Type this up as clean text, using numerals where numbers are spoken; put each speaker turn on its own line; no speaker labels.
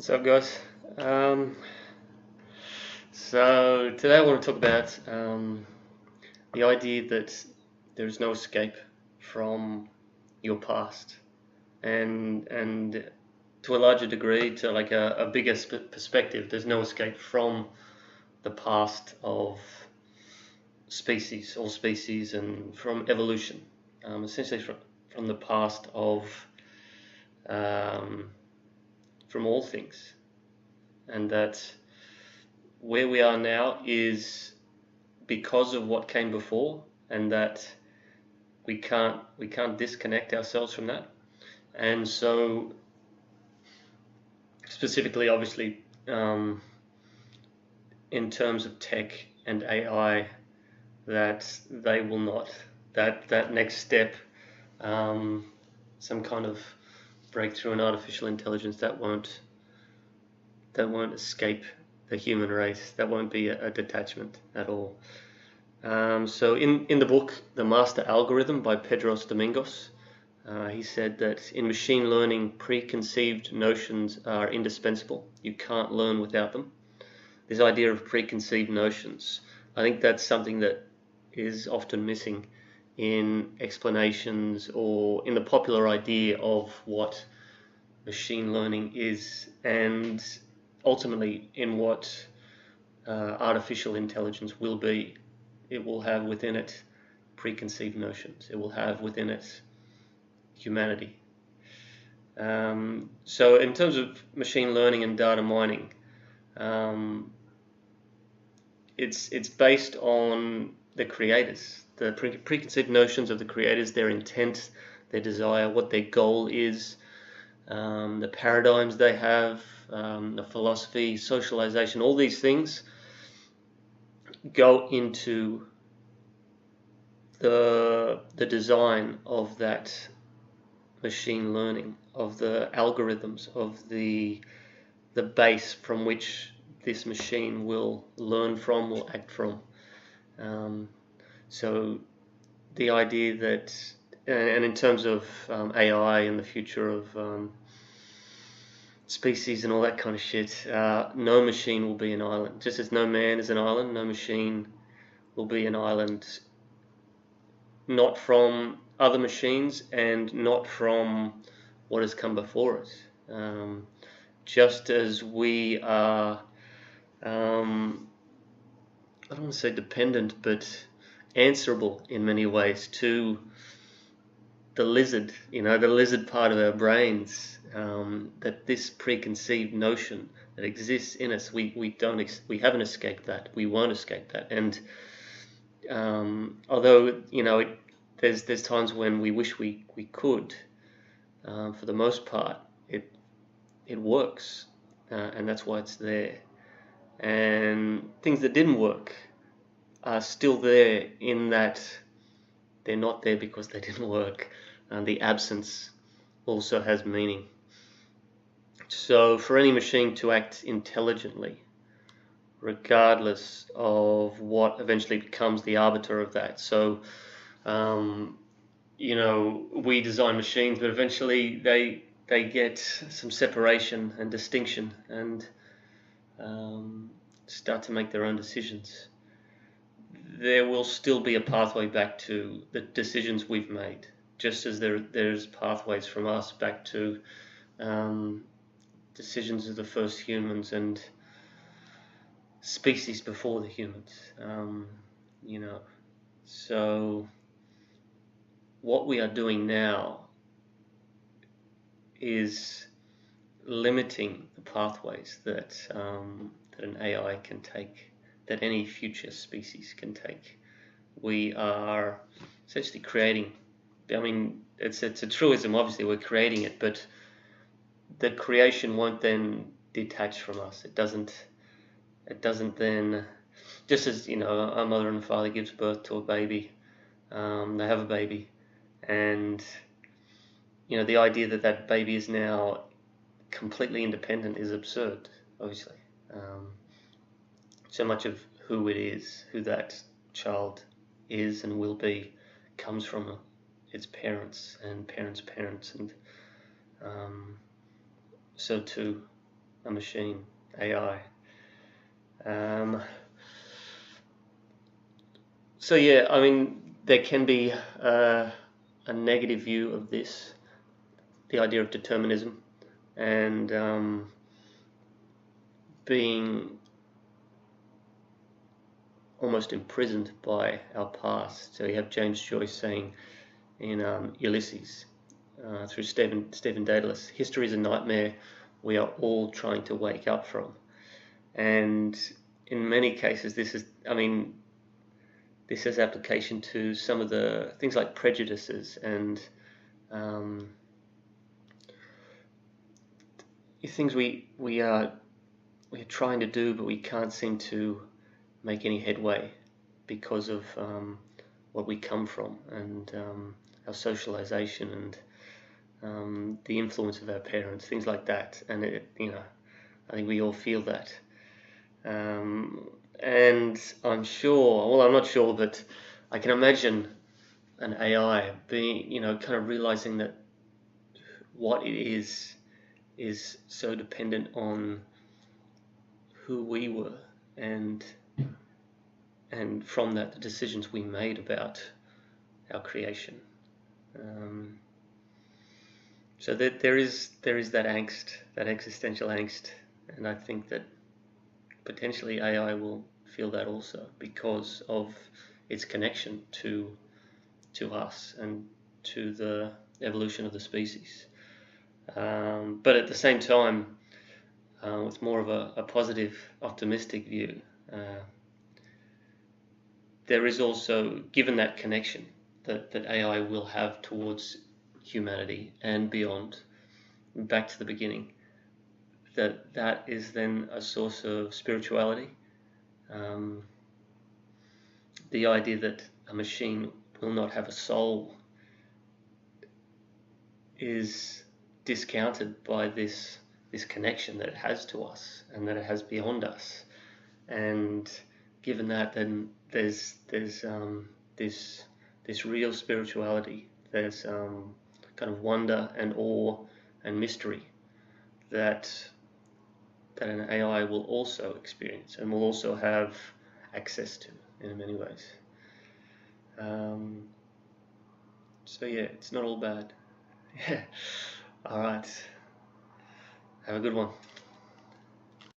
What's up, guys? Um, so today I want to talk about the idea that there is no escape from your past, and to a larger degree, to like a bigger perspective, there's no escape from the past of all species, and from evolution, essentially from the past of um, from all things, and that where we are now is because of what came before, and that we can't disconnect ourselves from that. And so, specifically, obviously, in terms of tech and AI, that they will not, that next step, um, some kind of breakthrough in artificial intelligence, that won't escape the human race. That won't be a detachment at all. So in the book, The Master Algorithm by Pedros Domingos, he said that in machine learning, preconceived notions are indispensable. You can't learn without them. This idea of preconceived notions, I think that's something that is often missing in explanations or in the popular idea of what machine learning is, and ultimately in what artificial intelligence will be. It will have within it preconceived notions. It will have within it humanity. So in terms of machine learning and data mining, um, it's based on the creators, the preconceived notions of the creators, their intent, their desire, what their goal is, the paradigms they have, the philosophy, socialization, all these things go into the design of that machine learning, of the algorithms, of the base from which this machine will learn from, will act from. Um, so the idea that, and in terms of AI and the future of species and all that kind of shit, no machine will be an island. Just as no man is an island, no machine will be an island, not from other machines and not from what has come before it. Just as we are, I don't want to say dependent, but answerable in many ways to the lizard part of our brains, that this preconceived notion that exists in us, we haven't escaped that, we won't escape that. And although there's times when we wish we could, for the most part, it works, and that's why it's there. And things that didn't work are still there, in that they're not there because they didn't work. And the absence also has meaning. So for any machine to act intelligently, regardless of what eventually becomes the arbiter of that. So, we design machines, but eventually they get some separation and distinction, and start to make their own decisions. There will still be a pathway back to the decisions we've made, just as there's pathways from us back to decisions of the first humans and species before the humans. So what we are doing now is limiting the pathways that an AI can take, that any future species can take. We are essentially creating, it's a truism, obviously we're creating it, but the creation won't then detach from us. It doesn't then, just as a mother and a father gives birth to a baby, they have a baby, and the idea that that baby is now completely independent is absurd, obviously. So much of who it is, who that child is and will be, comes from its parents and parents' parents, and so too a machine, AI. Um, so yeah, I mean, there can be a negative view of this, the idea of determinism, and being almost imprisoned by our past. So you have James Joyce saying in Ulysses, through Stephen Dedalus, history is a nightmare we are all trying to wake up from. And in many cases, this has application to some of the things like prejudices and things we're trying to do, but we can't seem to make any headway because of what we come from and our socialization and the influence of our parents, things like that. And I think we all feel that. And I'm sure, well, I'm not sure, but I can imagine an AI being, kind of realizing that what it is so dependent on who we were and from that the decisions we made about our creation. So that there is that angst, that existential angst, and I think that potentially AI will feel that also because of its connection to us and to the evolution of the species. But at the same time, with more of a positive, optimistic view, there is also, given that connection that AI will have towards humanity and beyond, back to the beginning, that is then a source of spirituality. The idea that a machine will not have a soul is discounted by this connection that it has to us and that it has beyond us. And given that, then there's this real spirituality. There's kind of wonder and awe and mystery that an AI will also experience and will also have access to in many ways. So yeah, it's not all bad. Yeah. All right. Have a good one.